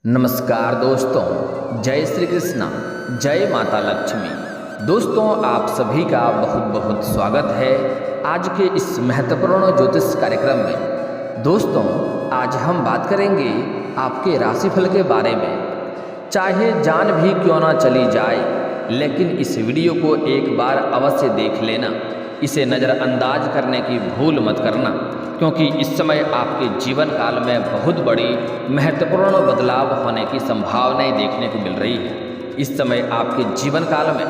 नमस्कार दोस्तों, जय श्री कृष्णा, जय माता लक्ष्मी। दोस्तों, आप सभी का बहुत बहुत स्वागत है आज के इस महत्वपूर्ण ज्योतिष कार्यक्रम में। दोस्तों, आज हम बात करेंगे आपके राशिफल के बारे में। चाहे जान भी क्यों ना चली जाए, लेकिन इस वीडियो को एक बार अवश्य देख लेना। इसे नज़रअंदाज करने की भूल मत करना, क्योंकि इस समय आपके जीवन काल में बहुत बड़ी महत्वपूर्ण बदलाव होने की संभावनाएं देखने को मिल रही है। इस समय आपके जीवन काल में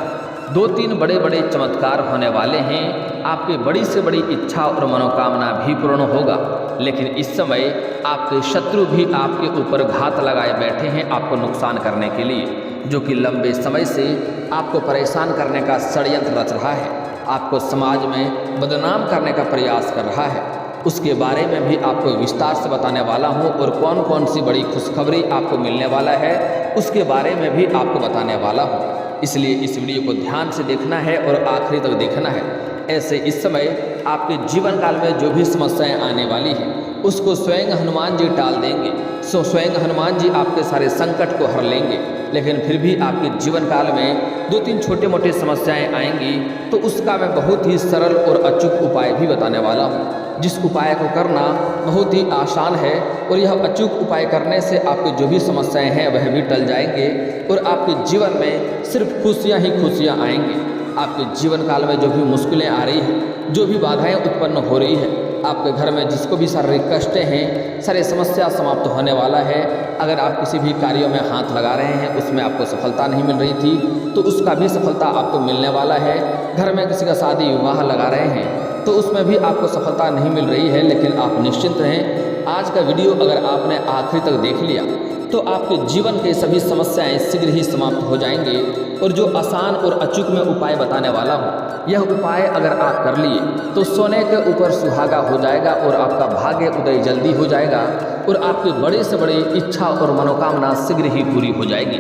2-3 बड़े बड़े चमत्कार होने वाले हैं। आपकी बड़ी से बड़ी इच्छा और मनोकामना भी पूर्ण होगा, लेकिन इस समय आपके शत्रु भी आपके ऊपर घात लगाए बैठे हैं आपको नुकसान करने के लिए, जो कि लंबे समय से आपको परेशान करने का षड्यंत्र रच रहा है, आपको समाज में बदनाम करने का प्रयास कर रहा है। उसके बारे में भी आपको विस्तार से बताने वाला हूँ, और कौन कौन सी बड़ी खुशखबरी आपको मिलने वाला है उसके बारे में भी आपको बताने वाला हूँ। इसलिए इस वीडियो को ध्यान से देखना है और आखिरी तक देखना है। ऐसे इस समय आपके जीवन काल में जो भी समस्याएं आने वाली हैं उसको स्वयं हनुमान जी टाल देंगे। स्वयं हनुमान जी आपके सारे संकट को हर लेंगे। लेकिन फिर भी आपके जीवन काल में 2-3 छोटे मोटे समस्याएं आएंगी, तो उसका मैं बहुत ही सरल और अचूक उपाय भी बताने वाला हूँ, जिस उपाय को करना बहुत ही आसान है। और यह अचूक उपाय करने से आपकी जो भी समस्याएं हैं वह भी टल जाएंगे, और आपके जीवन में सिर्फ खुशियां ही खुशियां आएंगी। आपके जीवन काल में जो भी मुश्किलें आ रही हैं, जो भी बाधाएं उत्पन्न हो रही है, आपके घर में जिसको भी शारीरिक कष्टें हैं, सारी समस्या समाप्त होने वाला है। अगर आप किसी भी कार्यों में हाथ लगा रहे हैं, उसमें आपको सफलता नहीं मिल रही थी, तो उसका भी सफलता आपको मिलने वाला है। घर में किसी का शादी विवाह लगा रहे हैं, तो उसमें भी आपको सफलता नहीं मिल रही है, लेकिन आप निश्चिंत रहें। आज का वीडियो अगर आपने आखिरी तक देख लिया तो आपके जीवन के सभी समस्याएं शीघ्र ही समाप्त हो जाएंगे। और जो आसान और अचूक में उपाय बताने वाला हूँ, यह उपाय अगर आप कर लिए तो सोने के ऊपर सुहागा हो जाएगा, और आपका भाग्य उदय जल्दी हो जाएगा, और आपकी बड़े से बड़ी इच्छा और मनोकामना शीघ्र ही पूरी हो जाएगी।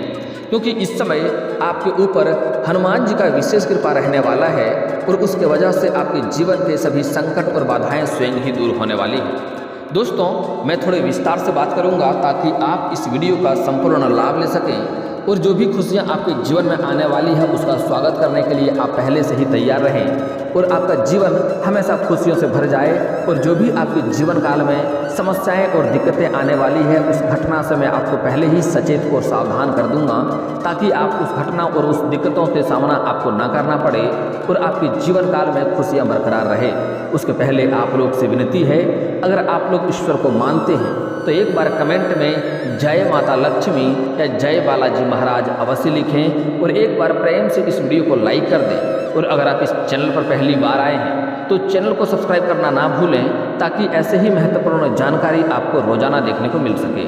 क्योंकि इस समय आपके ऊपर हनुमान जी का विशेष कृपा रहने वाला है, और उसके वजह से आपके जीवन के सभी संकट और बाधाएं स्वयं ही दूर होने वाली हैं। दोस्तों, मैं थोड़े विस्तार से बात करूंगा ताकि आप इस वीडियो का संपूर्ण लाभ ले सकें, और जो भी खुशियां आपके जीवन में आने वाली है उसका स्वागत करने के लिए आप पहले से ही तैयार रहें, और आपका जीवन हमेशा खुशियों से भर जाए। और जो भी आपके जीवन काल में समस्याएं और दिक्कतें आने वाली है, उस घटना से मैं आपको पहले ही सचेत और सावधान कर दूंगा, ताकि आप उस घटना और उस दिक्कतों से सामना आपको ना करना पड़े, और आपके जीवन काल में खुशियां बरकरार रहे। उसके पहले आप लोग से विनती है, अगर आप लोग ईश्वर को मानते हैं तो एक बार कमेंट में जय माता लक्ष्मी या जय बालाजी महाराज अवश्य लिखें, और एक बार प्रेम से इस वीडियो को लाइक कर दें। और अगर आप इस चैनल पर पहली बार आए हैं तो चैनल को सब्सक्राइब करना ना भूलें, ताकि ऐसे ही महत्वपूर्ण जानकारी आपको रोजाना देखने को मिल सके।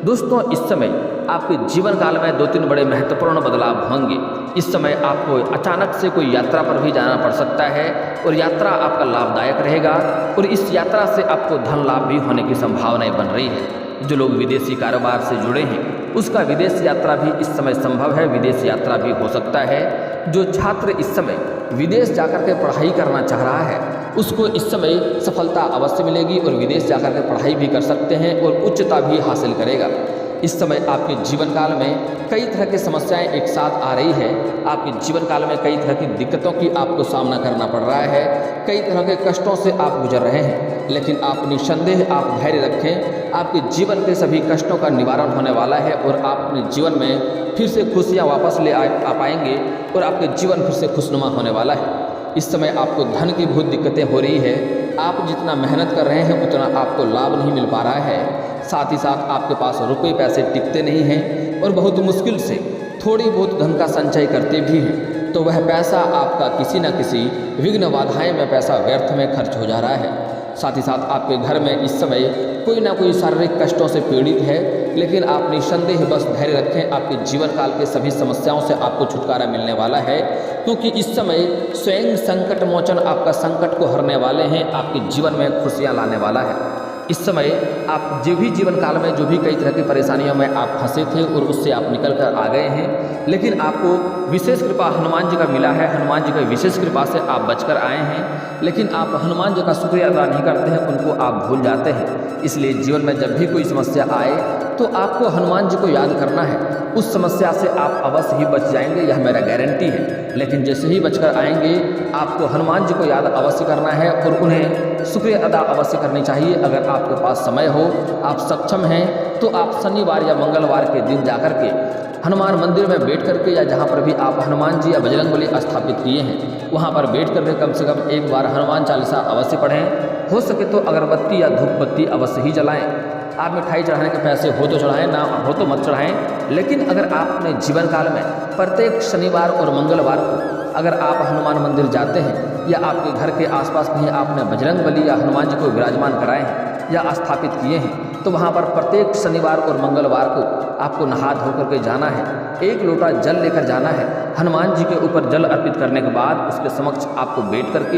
दोस्तों, इस समय आपके जीवन काल में 2-3 बड़े महत्वपूर्ण बदलाव होंगे। इस समय आपको अचानक से कोई यात्रा पर भी जाना पड़ सकता है, और यात्रा आपका लाभदायक रहेगा, और इस यात्रा से आपको धन लाभ भी होने की संभावनाएं बन रही है। जो लोग विदेशी कारोबार से जुड़े हैं उसका विदेश यात्रा भी इस समय संभव है, विदेश यात्रा भी हो सकता है। जो छात्र इस समय विदेश जाकर के पढ़ाई करना चाह रहा है उसको इस समय सफलता अवश्य मिलेगी, और विदेश जाकर के पढ़ाई भी कर सकते हैं और उच्चता भी हासिल करेगा। इस समय आपके जीवन काल में कई तरह की समस्याएं एक साथ आ रही है। आपके जीवन काल में कई तरह की दिक्कतों की आपको सामना करना पड़ रहा है, कई तरह के कष्टों से आप गुजर रहे हैं, लेकिन आप निस्संदेह आप धैर्य रखें। आपके जीवन के सभी कष्टों का निवारण होने वाला है, और आप अपने जीवन में फिर से खुशियाँ वापस ले आ पाएंगे, और आपके जीवन फिर से खुशनुमा होने वाला है। इस समय आपको धन की बहुत दिक्कतें हो रही है। आप जितना मेहनत कर रहे हैं उतना आपको लाभ नहीं मिल पा रहा है। साथ ही साथ आपके पास रुपए पैसे टिकते नहीं हैं, और बहुत मुश्किल से थोड़ी बहुत धन का संचय करते भी हैं, तो वह पैसा आपका किसी न किसी विघ्न बाधाएं में पैसा व्यर्थ में खर्च हो जा रहा है। साथ ही साथ आपके घर में इस समय कोई ना कोई शारीरिक कष्टों से पीड़ित है, लेकिन आप निस्संदेह बस धैर्य रखें। आपके जीवन काल के सभी समस्याओं से आपको छुटकारा मिलने वाला है, क्योंकि इस समय स्वयं संकट मोचन आपका संकट को हरने वाले हैं, आपके जीवन में खुशियाँ लाने वाला है। इस समय आप जो भी जीवन काल में जो भी कई तरह की परेशानियों में आप फंसे थे और उससे आप निकल कर आ गए हैं, लेकिन आपको विशेष कृपा हनुमान जी का मिला है। हनुमान जी की विशेष कृपा से आप बचकर आए हैं, लेकिन आप हनुमान जी का शुक्रिया अदा नहीं करते हैं, उनको आप भूल जाते हैं। इसलिए जीवन में जब भी कोई समस्या आए तो आपको हनुमान जी को याद करना है। उस समस्या से आप अवश्य ही बच जाएंगे, यह मेरा गारंटी है। लेकिन जैसे ही बचकर आएंगे आपको हनुमान जी को याद अवश्य करना है और उन्हें शुक्रिया अदा अवश्य करनी चाहिए। अगर आपके पास समय हो, आप सक्षम हैं, तो आप शनिवार या मंगलवार के दिन जाकर के हनुमान मंदिर में बैठ करके या जहाँ पर भी आप हनुमान जी या बजरंगबली स्थापित किए हैं वहाँ पर बैठ करके कम से कम एक बार हनुमान चालीसा अवश्य पढ़ें। हो सके तो अगरबत्ती या धूप बत्ती अवश्य ही जलाएं। आप मिठाई चढ़ाने के पैसे हो तो चढ़ाएं, ना हो तो मत चढ़ाएं। लेकिन अगर आप अपने जीवन काल में प्रत्येक शनिवार और मंगलवार को अगर आप हनुमान मंदिर जाते हैं या आपके घर के आसपास कहीं आपने बजरंगबली या हनुमान जी को विराजमान कराए हैं या स्थापित किए हैं, तो वहाँ पर प्रत्येक शनिवार और मंगलवार को आपको नहा धो करके जाना है। एक लोटा जल लेकर जाना है। हनुमान जी के ऊपर जल अर्पित करने के बाद उसके समक्ष आपको बैठ करके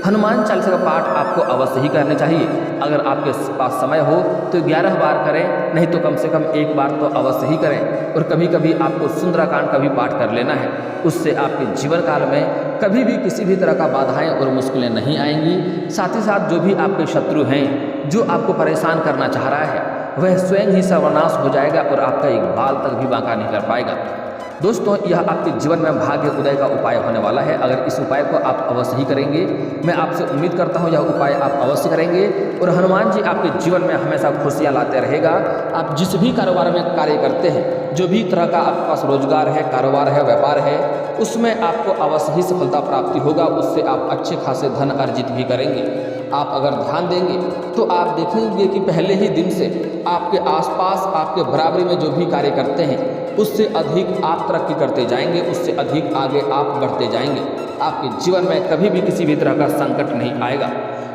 हनुमान चालीसा का पाठ आपको अवश्य ही करना चाहिए। अगर आपके पास समय हो तो 11 बार करें, नहीं तो कम से कम एक बार तो अवश्य ही करें। और कभी कभी आपको सुंदराकांड का भी पाठ कर लेना है। उससे आपके जीवन काल में कभी भी किसी भी तरह का बाधाएं और मुश्किलें नहीं आएंगी। साथ ही साथ जो भी आपके शत्रु हैं, जो आपको परेशान करना चाह रहा है, वह स्वयं ही सर्वनाश हो जाएगा और आपका एक बाल तक भी बांका नहीं कर पाएगा। दोस्तों, यह आपके जीवन में भाग्य उदय का उपाय होने वाला है। अगर इस उपाय को आप अवश्य ही करेंगे, मैं आपसे उम्मीद करता हूँ यह उपाय आप अवश्य करेंगे और हनुमान जी आपके जीवन में हमेशा खुशियाँ लाते रहेगा। आप जिस भी कारोबार में कार्य करते हैं, जो भी तरह का आपके पास रोजगार है, कारोबार है, व्यापार है, उसमें आपको अवश्य ही सफलता प्राप्ति होगा। उससे आप अच्छे खासे धन अर्जित भी करेंगे। आप अगर ध्यान देंगे तो आप देखेंगे कि पहले ही दिन से आपके आसपास आपके बराबरी में जो भी कार्य करते हैं उससे अधिक आप तरक्की करते जाएंगे, उससे अधिक आगे आप बढ़ते जाएंगे। आपके जीवन में कभी भी किसी भी तरह का संकट नहीं आएगा।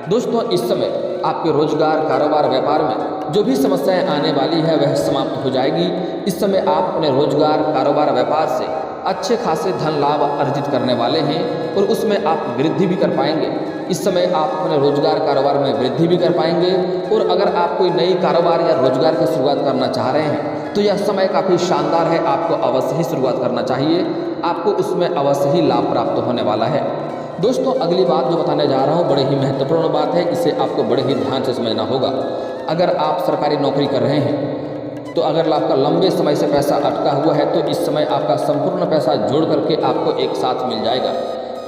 दोस्तों, इस समय आपके रोजगार, कारोबार, व्यापार में जो भी समस्याएं आने वाली है वह समाप्त हो जाएगी। इस समय आप अपने रोजगार, कारोबार, व्यापार से अच्छे खासे धन लाभ अर्जित करने वाले हैं और उसमें आप वृद्धि भी कर पाएंगे। इस समय आप अपने रोजगार, कारोबार में वृद्धि भी कर पाएंगे। और अगर आप कोई नई कारोबार या रोजगार की शुरुआत करना चाह रहे हैं तो यह समय काफ़ी शानदार है। आपको अवश्य ही शुरुआत करना चाहिए। आपको उसमें अवश्य ही लाभ प्राप्त होने वाला है। दोस्तों, अगली बात जो बताने जा रहा हूँ बड़ी ही महत्वपूर्ण बात है। इसे आपको बड़े ही ध्यान से समझना होगा। अगर आप सरकारी नौकरी कर रहे हैं तो अगर आपका लंबे समय से पैसा अटका हुआ है तो इस समय आपका संपूर्ण पैसा जोड़ करके आपको एक साथ मिल जाएगा।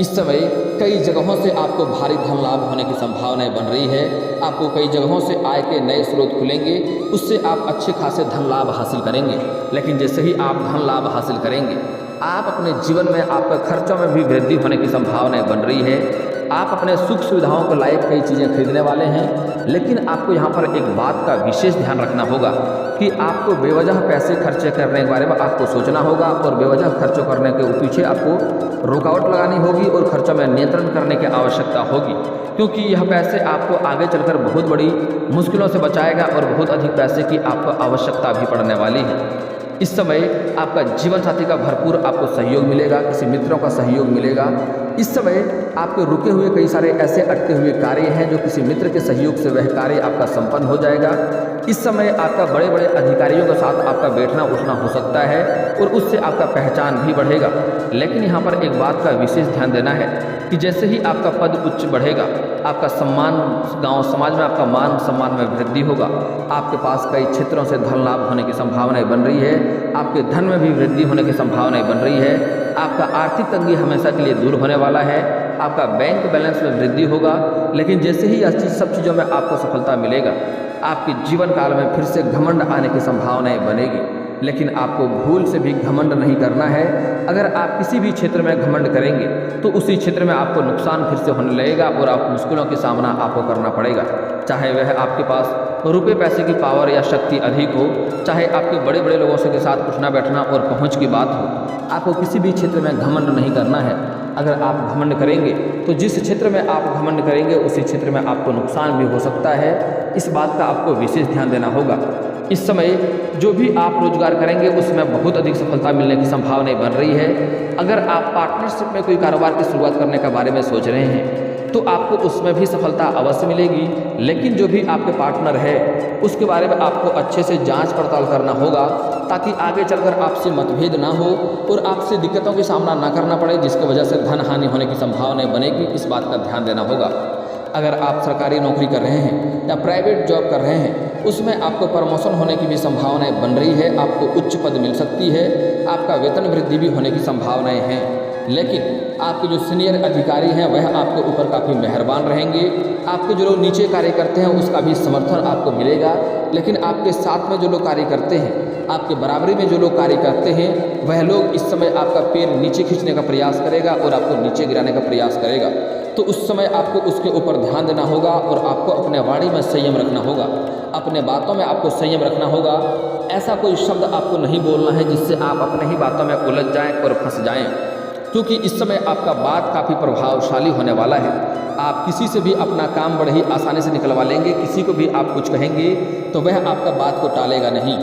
इस समय कई जगहों से आपको भारी धन लाभ होने की संभावनाएं बन रही है। आपको कई जगहों से आय के नए स्रोत खुलेंगे, उससे आप अच्छे खासे धन लाभ हासिल करेंगे। लेकिन जैसे ही आप धन लाभ हासिल करेंगे, आप अपने जीवन में आपका खर्चों में भी वृद्धि होने की संभावनाएं बन रही है। आप अपने सुख सुविधाओं को लायक कई चीज़ें खरीदने वाले हैं। लेकिन आपको यहाँ पर एक बात का विशेष ध्यान रखना होगा कि आपको बेवजह पैसे खर्चे करने के बारे में आपको सोचना होगा और बेवजह खर्चों करने के पीछे आपको रुकावट लगानी होगी और खर्चों में नियंत्रण करने की आवश्यकता होगी। क्योंकि यह पैसे आपको आगे चलकर बहुत बड़ी मुश्किलों से बचाएगा और बहुत अधिक पैसे की आपको आवश्यकता भी पड़ने वाली है। इस समय आपका जीवन साथी का भरपूर आपको सहयोग मिलेगा, किसी मित्रों का सहयोग मिलेगा। इस समय आपके रुके हुए कई सारे ऐसे अटके हुए कार्य हैं जो किसी मित्र के सहयोग से वह कार्य आपका संपन्न हो जाएगा। इस समय आपका बड़े बड़े अधिकारियों के साथ आपका बैठना उठना हो सकता है और उससे आपका पहचान भी बढ़ेगा। लेकिन यहाँ पर एक बात का विशेष ध्यान देना है कि जैसे ही आपका पद उच्च बढ़ेगा, आपका सम्मान गांव समाज में आपका मान सम्मान में वृद्धि होगा। आपके पास कई क्षेत्रों से धन लाभ होने की संभावनाएं बन रही है। आपके धन में भी वृद्धि होने की संभावनाएं बन रही है। आपका आर्थिक तंगी हमेशा के लिए दूर होने वाला है। आपका बैंक बैलेंस में वृद्धि होगा। लेकिन जैसे ही यह सब चीज़ों में आपको सफलता मिलेगा, आपके जीवन काल में फिर से घमंड आने की संभावनाएं बनेगी। लेकिन आपको भूल से भी घमंड नहीं करना है। अगर आप किसी भी क्षेत्र में घमंड करेंगे तो उसी क्षेत्र में आपको नुकसान फिर से होने लगेगा और आप मुश्किलों का सामना आपको करना पड़ेगा। चाहे वह आपके पास रुपए पैसे की पावर या शक्ति अधिक हो, चाहे आपके बड़े बड़े लोगों से के साथ उठना बैठना और पहुंच की बात हो, आपको किसी भी क्षेत्र में घमंड नहीं करना है। अगर आप घमंड करेंगे तो जिस क्षेत्र में आप घमंड करेंगे उसी क्षेत्र में आपको नुकसान भी हो सकता है। इस बात का आपको विशेष ध्यान देना होगा। इस समय जो भी आप रोजगार करेंगे उसमें बहुत अधिक सफलता मिलने की संभावनाएं बन रही है। अगर आप पार्टनरशिप में कोई कारोबार की शुरुआत करने के बारे में सोच रहे हैं तो आपको उसमें भी सफलता अवश्य मिलेगी। लेकिन जो भी आपके पार्टनर है उसके बारे में आपको अच्छे से जांच पड़ताल करना होगा ताकि आगे चलकर आपसे मतभेद ना हो और आपसे दिक्कतों का सामना ना करना पड़े, जिसकी वजह से धन हानि होने की संभावनाएं बनेगी। इस बात का ध्यान देना होगा। अगर आप सरकारी नौकरी कर रहे हैं या प्राइवेट जॉब कर रहे हैं, उसमें आपको प्रमोशन होने की भी संभावनाएं बन रही है, आपको उच्च पद मिल सकती है, आपका वेतन वृद्धि भी होने की संभावनाएं हैं। लेकिन आपके जो सीनियर अधिकारी हैं वह आपके ऊपर काफ़ी मेहरबान रहेंगे। आपके जो लोग नीचे कार्य करते हैं उसका भी समर्थन आपको मिलेगा। लेकिन आपके साथ में जो लोग कार्य करते हैं, आपके बराबरी में जो लोग कार्य करते हैं, वह लोग इस समय आपका पैर नीचे खींचने का प्रयास करेगा और आपको नीचे गिराने का प्रयास करेगा। तो उस समय आपको उसके ऊपर ध्यान देना होगा और आपको अपने वाणी में संयम रखना होगा, अपने बातों में आपको संयम रखना होगा। ऐसा कोई शब्द आपको नहीं बोलना है जिससे आप अपने ही बातों में उलझ जाएं और फंस जाएं, क्योंकि इस समय आपका बात काफ़ी प्रभावशाली होने वाला है। आप किसी से भी अपना काम बड़े ही आसानी से निकलवा लेंगे। किसी को भी आप कुछ कहेंगे तो वह आपका बात को टालेगा नहीं।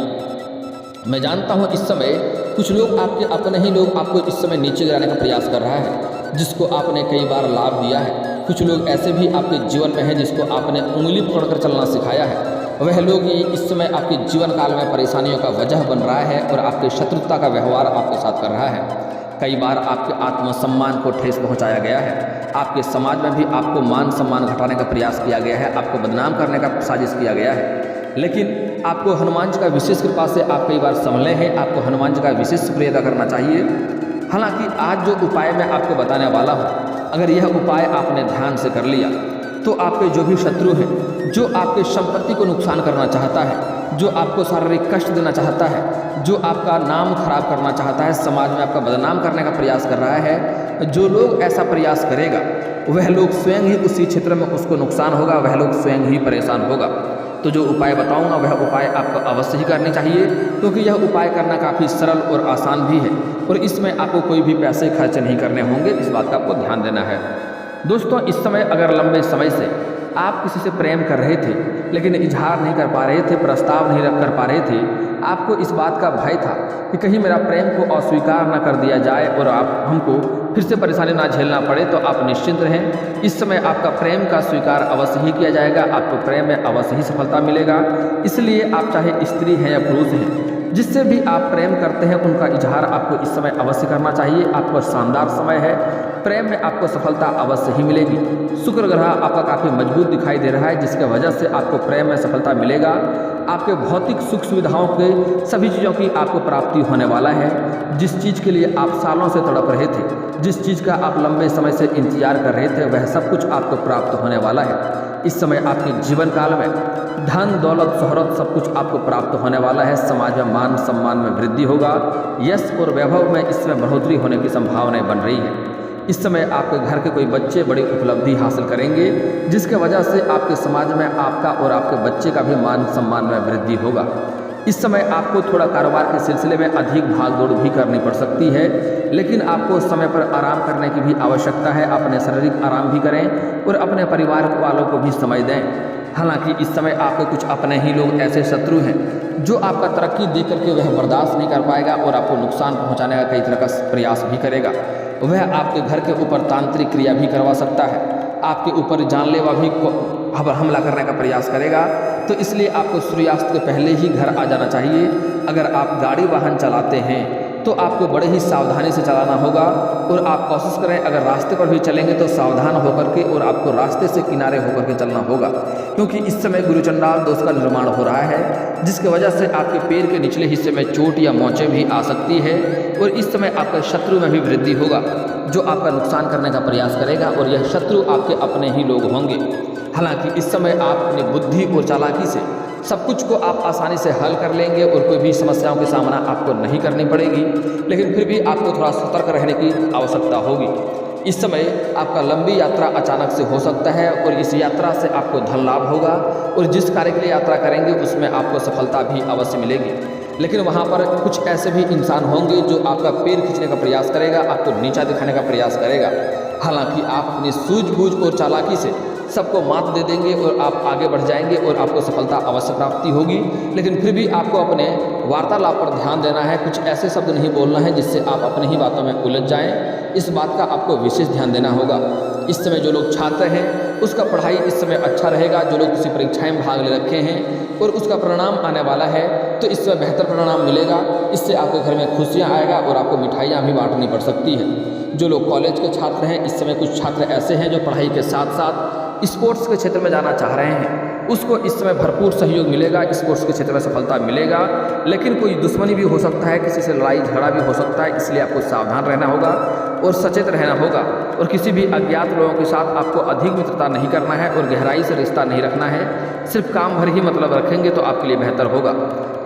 मैं जानता हूँ इस समय कुछ लोग आपके अपने ही लोग आपको इस समय नीचे गिराने का प्रयास कर रहा है, जिसको आपने कई बार लाभ दिया है। कुछ लोग ऐसे भी आपके जीवन में हैं जिसको आपने उंगली पकड़कर चलना सिखाया है। वह लोग इस समय आपके जीवन काल में परेशानियों का वजह बन रहा है और आपके शत्रुता का व्यवहार आपके साथ कर रहा है। कई बार आपके आत्मसम्मान को ठेस पहुंचाया गया है। आपके समाज में भी आपको मान सम्मान घटाने का प्रयास किया गया है, आपको बदनाम करने का साजिश किया गया है। लेकिन आपको हनुमान जी का विशेष कृपा से आप कई बार संभले हैं। आपको हनुमान जी का विशेष शुक्रिया अदा करना चाहिए। हालांकि आज जो उपाय मैं आपको बताने वाला हूँ, अगर यह उपाय आपने ध्यान से कर लिया तो आपके जो भी शत्रु हैं, जो आपके संपत्ति को नुकसान करना चाहता है, जो आपको शारीरिक कष्ट देना चाहता है, जो आपका नाम खराब करना चाहता है, समाज में आपका बदनाम करने का प्रयास कर रहा है, जो लोग ऐसा प्रयास करेगा वह लोग स्वयं ही उसी क्षेत्र में उसको नुकसान होगा, वह लोग स्वयं ही परेशान होगा। तो जो उपाय बताऊंगा वह उपाय आपको अवश्य ही करने चाहिए, क्योंकि यह उपाय करना काफ़ी सरल और आसान भी है और इसमें आपको कोई भी पैसे खर्च नहीं करने होंगे। इस बात का आपको ध्यान देना है। दोस्तों, इस समय अगर लंबे समय से आप किसी से प्रेम कर रहे थे लेकिन इजहार नहीं कर पा रहे थे, प्रस्ताव नहीं रख कर पा रहे थे, आपको इस बात का भय था कि कहीं मेरा प्रेम को अस्वीकार ना कर दिया जाए और आप हमको फिर से परेशानी ना झेलना पड़े, तो आप निश्चिंत रहें। इस समय आपका प्रेम का स्वीकार अवश्य ही किया जाएगा, आपको प्रेम में अवश्य ही सफलता मिलेगा। इसलिए आप चाहे स्त्री हैं या पुरुष हैं, जिससे भी आप प्रेम करते हैं उनका इजहार आपको इस समय अवश्य करना चाहिए। आपको शानदार समय है, प्रेम में आपको सफलता अवश्य ही मिलेगी। शुक्र ग्रह आपका काफ़ी मजबूत दिखाई दे रहा है, जिसके वजह से आपको प्रेम में सफलता मिलेगा। आपके भौतिक सुख सुविधाओं के सभी चीज़ों की आपको प्राप्ति होने वाला है। जिस चीज़ के लिए आप सालों से तड़प रहे थे, जिस चीज़ का आप लंबे समय से इंतजार कर रहे थे, वह सब कुछ आपको प्राप्त होने वाला है। इस समय आपके जीवन काल में धन दौलत शोहरत सब कुछ आपको प्राप्त होने वाला है। समाज में मान सम्मान में वृद्धि होगा, यश और वैभव में इसमें बढ़ोतरी होने की संभावनाएं बन रही है। इस समय आपके घर के कोई बच्चे बड़ी उपलब्धि हासिल करेंगे, जिसके वजह से आपके समाज में आपका और आपके बच्चे का भी मान सम्मान में वृद्धि होगा। इस समय आपको थोड़ा कारोबार के सिलसिले में अधिक भागदौड़ भी करनी पड़ सकती है, लेकिन आपको समय पर आराम करने की भी आवश्यकता है। अपने शारीरिक आराम भी करें और अपने परिवार वालों को भी समय दें। हालांकि इस समय आपके कुछ अपने ही लोग ऐसे शत्रु हैं जो आपका तरक्की देख करके वह बर्दाश्त नहीं कर पाएगा और आपको नुकसान पहुंचाने का कई तरह का प्रयास भी करेगा। वह आपके घर के ऊपर तांत्रिक क्रिया भी करवा सकता है, आपके ऊपर जानलेवा भी हमला करने का प्रयास करेगा। तो इसलिए आपको सूर्यास्त के पहले ही घर आ जाना चाहिए। अगर आप गाड़ी वाहन चलाते हैं तो आपको बड़े ही सावधानी से चलाना होगा और आप कोशिश करें अगर रास्ते पर भी चलेंगे तो सावधान होकर के और आपको रास्ते से किनारे होकर के चलना होगा, क्योंकि इस समय गुरुचंडाल दोष का निर्माण हो रहा है, जिसकी वजह से आपके पैर के निचले हिस्से में चोट या मोचें भी आ सकती है और इस समय आपके शत्रु में भी वृद्धि होगा जो आपका नुकसान करने का प्रयास करेगा और यह शत्रु आपके अपने ही लोग होंगे। हालांकि इस समय आप अपनी बुद्धि और चालाकी से सब कुछ को आप आसानी से हल कर लेंगे और कोई भी समस्याओं का सामना आपको नहीं करनी पड़ेगी, लेकिन फिर भी आपको थोड़ा सतर्क रहने की आवश्यकता होगी। इस समय आपका लंबी यात्रा अचानक से हो सकता है और इस यात्रा से आपको धन लाभ होगा और जिस कार्य के लिए यात्रा करेंगे उसमें आपको सफलता भी अवश्य मिलेगी। लेकिन वहाँ पर कुछ ऐसे भी इंसान होंगे जो आपका पैर खींचने का प्रयास करेगा, आपको नीचा दिखाने का प्रयास करेगा। हालांकि आप अपनी सूझबूझ और चालाकी से सबको मात दे देंगे और आप आगे बढ़ जाएंगे और आपको सफलता अवश्य प्राप्ति होगी। लेकिन फिर भी आपको अपने वार्तालाप पर ध्यान देना है, कुछ ऐसे शब्द नहीं बोलना है जिससे आप अपनी ही बातों में उलझ जाएं। इस बात का आपको विशेष ध्यान देना होगा। इस समय जो लोग छात्र हैं उसका पढ़ाई इस समय अच्छा रहेगा। जो लोग किसी परीक्षाएं में भाग ले रखे हैं और उसका परिणाम आने वाला है तो इस समय बेहतर परिणाम मिलेगा। इससे आपके घर में खुशियाँ आएगा और आपको मिठाइयाँ भी बांटनी पड़ सकती है। जो लोग कॉलेज के छात्र हैं, इस समय कुछ छात्र ऐसे हैं जो पढ़ाई के साथ साथ स्पोर्ट्स के क्षेत्र में जाना चाह रहे हैं उसको इस समय भरपूर सहयोग मिलेगा, स्पोर्ट्स के क्षेत्र में सफलता मिलेगा। लेकिन कोई दुश्मनी भी हो सकता है, किसी से लड़ाई झगड़ा भी हो सकता है, इसलिए आपको सावधान रहना होगा और सचेत रहना होगा। और किसी भी अज्ञात लोगों के साथ आपको अधिक मित्रता नहीं करना है और गहराई से रिश्ता नहीं रखना है, सिर्फ काम भर ही मतलब रखेंगे तो आपके लिए बेहतर होगा।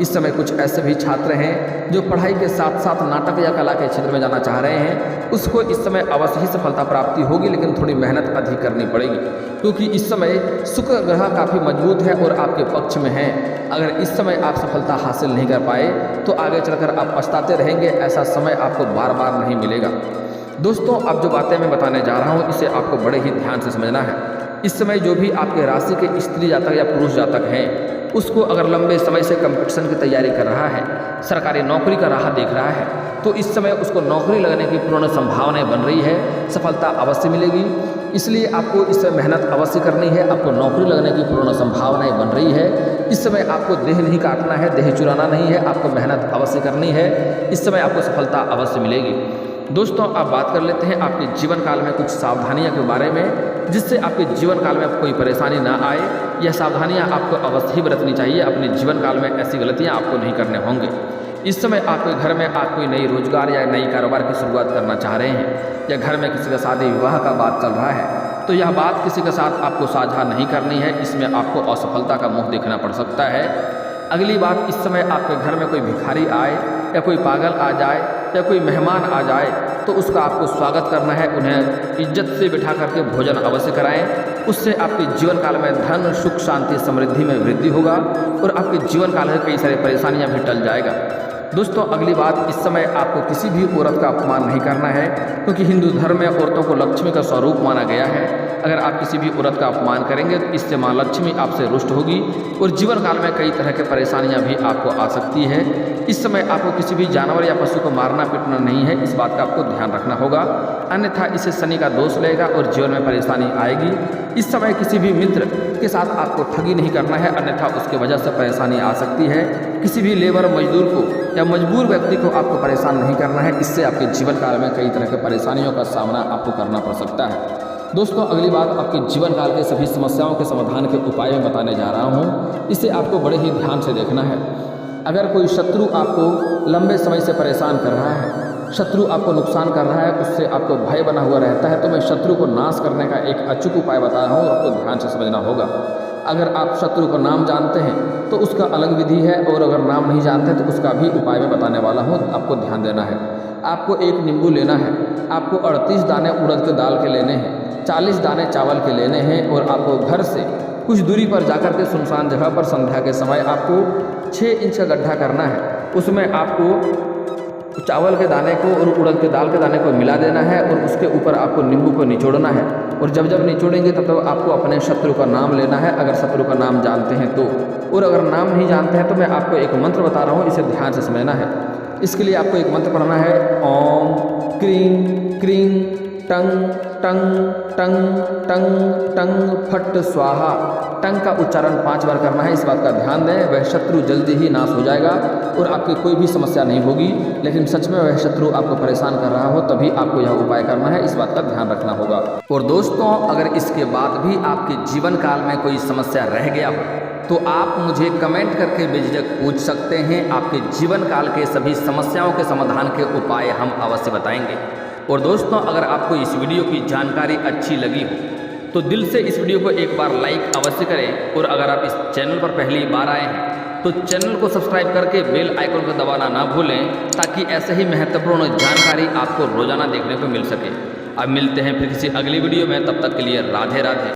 इस समय कुछ ऐसे भी छात्र हैं जो पढ़ाई के साथ साथ नाटक या कला के क्षेत्र में जाना चाह रहे हैं, उसको इस समय अवश्य ही सफलता प्राप्ति होगी, लेकिन थोड़ी मेहनत अधिक करनी पड़ेगी, क्योंकि इस समय शुक्र ग्रह काफ़ी मजबूत है और आपके पक्ष में है। अगर इस समय आप सफलता हासिल नहीं कर पाए तो आगे चलकर आप पछताते रहेंगे, ऐसा समय आपको बार बार नहीं मिलेगा। दोस्तों, अब जो बातें मैं बताने जा रहा हूँ इसे आपको बड़े ही ध्यान से समझना है। इस समय जो भी आपके राशि के स्त्री जातक या पुरुष जातक हैं, उसको अगर लंबे समय से कंपटीशन की तैयारी कर रहा है, सरकारी नौकरी का राह देख रहा है, तो इस समय उसको नौकरी लगने की पूर्ण संभावनाएं बन रही है, सफलता अवश्य मिलेगी। इसलिए आपको इस समय मेहनत अवश्य करनी है, आपको नौकरी लगने की पूर्ण संभावनाएं बन रही है। इस समय आपको देह नहीं काटना है, देह चुराना नहीं है, आपको मेहनत अवश्य करनी है, इस समय आपको सफलता अवश्य मिलेगी। दोस्तों, आप बात कर लेते हैं आपके जीवन काल में कुछ सावधानियों के बारे में, जिससे आपके जीवन काल में कोई परेशानी ना आए। यह सावधानियां आपको अवश्य ही बरतनी चाहिए, अपने जीवन काल में ऐसी गलतियां आपको नहीं करने होंगे। इस समय आपके घर में आप कोई नई रोजगार या नई कारोबार की शुरुआत करना चाह रहे हैं, या घर में किसी का शादी विवाह का बात चल रहा है, तो यह बात किसी के साथ आपको साझा नहीं करनी है, इसमें आपको असफलता का मुँह देखना पड़ सकता है। अगली बात, इस समय आपके घर में कोई भिखारी आए या कोई पागल आ जाए या कोई मेहमान आ जाए तो उसका आपको स्वागत करना है, उन्हें इज्जत से बिठा करके भोजन अवश्य कराएं। उससे आपके जीवन काल में धन, सुख, शांति, समृद्धि में वृद्धि होगा और आपके जीवन काल में कई सारी परेशानियां भी टल जाएगा। दोस्तों, अगली बात, इस समय आपको किसी भी औरत का अपमान नहीं करना है, क्योंकि हिंदू धर्म में औरतों को लक्ष्मी का स्वरूप माना गया है। अगर आप किसी भी औरत का अपमान करेंगे तो इससे माँ लक्ष्मी आपसे रुष्ट होगी और जीवन काल में कई तरह की परेशानियां भी आपको आ सकती है। इस समय आपको किसी भी जानवर या पशु को मारना पीटना नहीं है, इस बात का आपको ध्यान रखना होगा, अन्यथा इसे शनि का दोष लगेगा और जीवन में परेशानी आएगी। इस समय किसी भी मित्र के साथ आपको ठगी नहीं करना है, अन्यथा उसकी वजह से परेशानी आ सकती है। किसी भी लेबर, मजदूर को या मजबूर व्यक्ति को आपको परेशान नहीं करना है, इससे आपके जीवन काल में कई तरह की परेशानियों का सामना आपको करना पड़ सकता है। दोस्तों, अगली बात, आपके जीवन काल के सभी समस्याओं के समाधान के उपाय मैं बताने जा रहा हूँ, इसे आपको बड़े ही ध्यान से देखना है। अगर कोई शत्रु आपको लंबे समय से परेशान कर रहा है, शत्रु आपको नुकसान कर रहा है, उससे आपको भय बना हुआ रहता है, तो मैं शत्रु को नाश करने का एक अचूक उपाय बता रहा हूँ, आपको ध्यान से समझना होगा। अगर आप शत्रु का नाम जानते हैं तो उसका अलग विधि है, और अगर नाम नहीं जानते तो उसका भी उपाय मैं बताने वाला हूँ, आपको ध्यान देना है। आपको एक नींबू लेना है, आपको 38 दाने उड़द के दाल के लेने हैं, 40 दाने चावल के लेने हैं, और आपको घर से कुछ दूरी पर जाकर के सुनसान जगह पर संध्या के समय आपको 6 इंच का गड्ढा करना है। उसमें आपको चावल के दाने को और उड़द के दाल के दाने को मिला देना है, और उसके ऊपर आपको नींबू को निचोड़ना है। और जब जब निचोड़ेंगे तब आपको अपने शत्रु का नाम लेना है, अगर शत्रु का नाम जानते हैं तो। और अगर नाम नहीं जानते हैं तो मैं आपको एक मंत्र बता रहा हूँ, इसे ध्यान से समझना है। इसके लिए आपको एक मंत्र पढ़ना है, ओम क्रीं क्रीं टंग टंग टंग टंग टंग फट स्वाहा। टंग का उच्चारण 5 बार करना है, इस बात का ध्यान दें। वह शत्रु जल्दी ही नाश हो जाएगा और आपकी कोई भी समस्या नहीं होगी। लेकिन सच में वह शत्रु आपको परेशान कर रहा हो तभी आपको यह उपाय करना है, इस बात का ध्यान रखना होगा। और दोस्तों, अगर इसके बाद भी आपके जीवन काल में कोई समस्या रह गया हो तो आप मुझे कमेंट करके बेझिझक पूछ सकते हैं। आपके जीवन काल के सभी समस्याओं के समाधान के उपाय हम अवश्य बताएंगे। और दोस्तों, अगर आपको इस वीडियो की जानकारी अच्छी लगी हो तो दिल से इस वीडियो को एक बार लाइक अवश्य करें, और अगर आप इस चैनल पर पहली बार आए हैं तो चैनल को सब्सक्राइब करके बेल आइकन को दबाना ना भूलें, ताकि ऐसे ही महत्वपूर्ण जानकारी आपको रोजाना देखने को मिल सके। अब मिलते हैं फिर किसी अगली वीडियो में, तब तक के लिए राधे राधे।